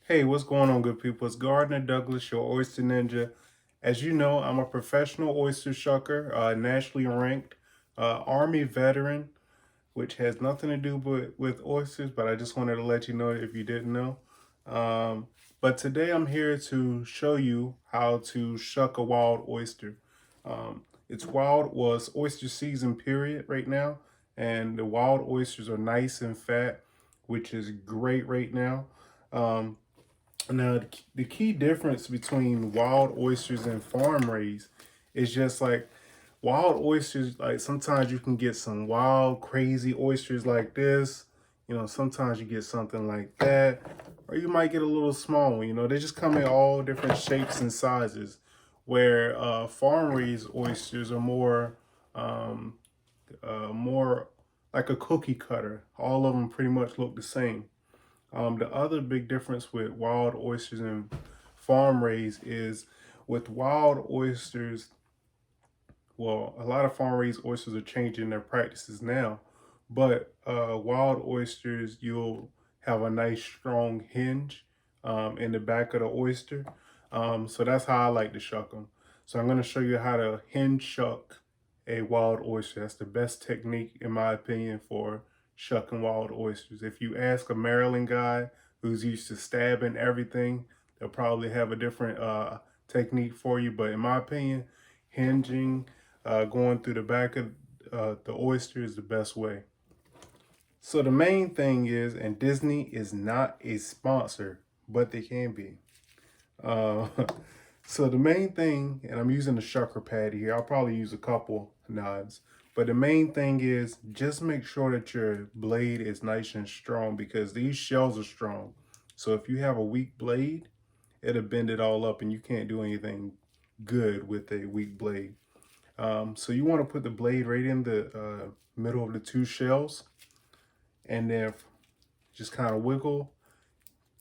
Hey, what's going on, good people? It's Gardner Douglas, your oyster ninja. As you know, I'm a professional oyster shucker, nationally ranked, Army veteran, which has nothing to do with oysters, but I just wanted to let you know if you didn't know. But today I'm here to show you how to shuck a wild oyster. It's was oyster season period right now, and the wild oysters are nice and fat, which is great right now. Um, Now, the key difference between wild oysters and farm raised is just like wild oysters, like sometimes you can get some wild, crazy oysters like this. You know, sometimes you get something like that, or you might get a little small one. You know, they just come in all different shapes and sizes, where farm raised oysters are um, more like a cookie cutter. All of them pretty much look the same. The other big difference with wild oysters and farm raised is with wild oysters, well, a lot of farm raised oysters are changing their practices now, but wild oysters, you'll have a nice strong hinge in the back of the oyster. So that's how I like to shuck them. So I'm going to show you how to hinge shuck a wild oyster. That's the best technique, in my opinion, for shucking wild oysters. If you ask a Maryland guy who's used to stabbing everything, they'll probably have a different technique for you. But in my opinion, hinging, going through the back of the oyster is the best way. So the main thing is, and Disney is not a sponsor, but they can be. Uh, so the main thing, and I'm using the shucker pad here. I'll probably use a couple knives. But the main thing is just make sure that your blade is nice and strong because these shells are strong. So if you have a weak blade, it'll bend it all up and you can't do anything good with a weak blade. So you want to put the blade right in the middle of the two shells and then just kind of wiggle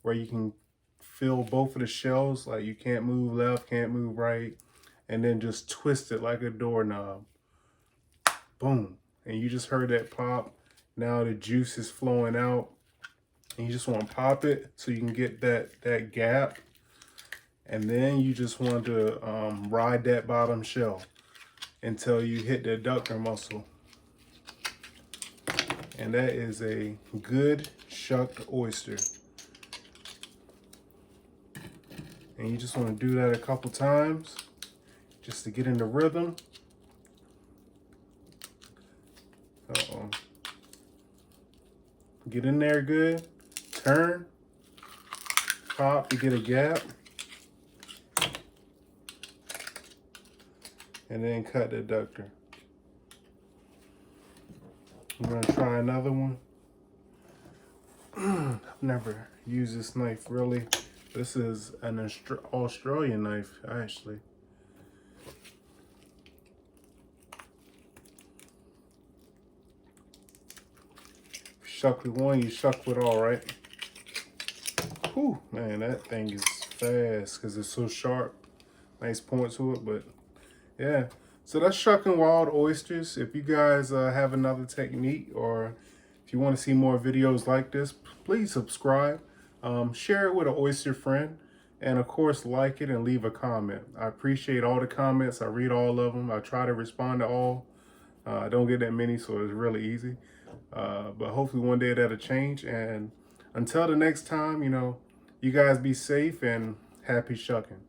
where you can feel both of the shells. Like you can't move left, can't move right, and then just twist it like a doorknob. Boom. And you just heard that pop. Now the juice is flowing out and you just want to pop it so you can get that gap. And then you just want to ride that bottom shell until you hit the adductor muscle. And that is a good shucked oyster. And you just want to do that a couple times just to get in the rhythm. Uh-oh. Get in there good. Turn. Pop to get a gap. And then cut the adductor. I'm going to try another one. I've never used this knife really. This is an Australian knife, actually. Shuck with one, you shuck with all, right? Whew, man, that thing is fast because it's so sharp. Nice point to it, but yeah. So that's shucking wild oysters. If you guys have another technique or if you want to see more videos like this, please subscribe. Share it with an oyster friend. And of course, like it and leave a comment. I appreciate all the comments. I read all of them. I try to respond to all. I don't get that many, so it's really easy. But hopefully one day that'll change. And until the next time, you know, you guys be safe and happy shucking.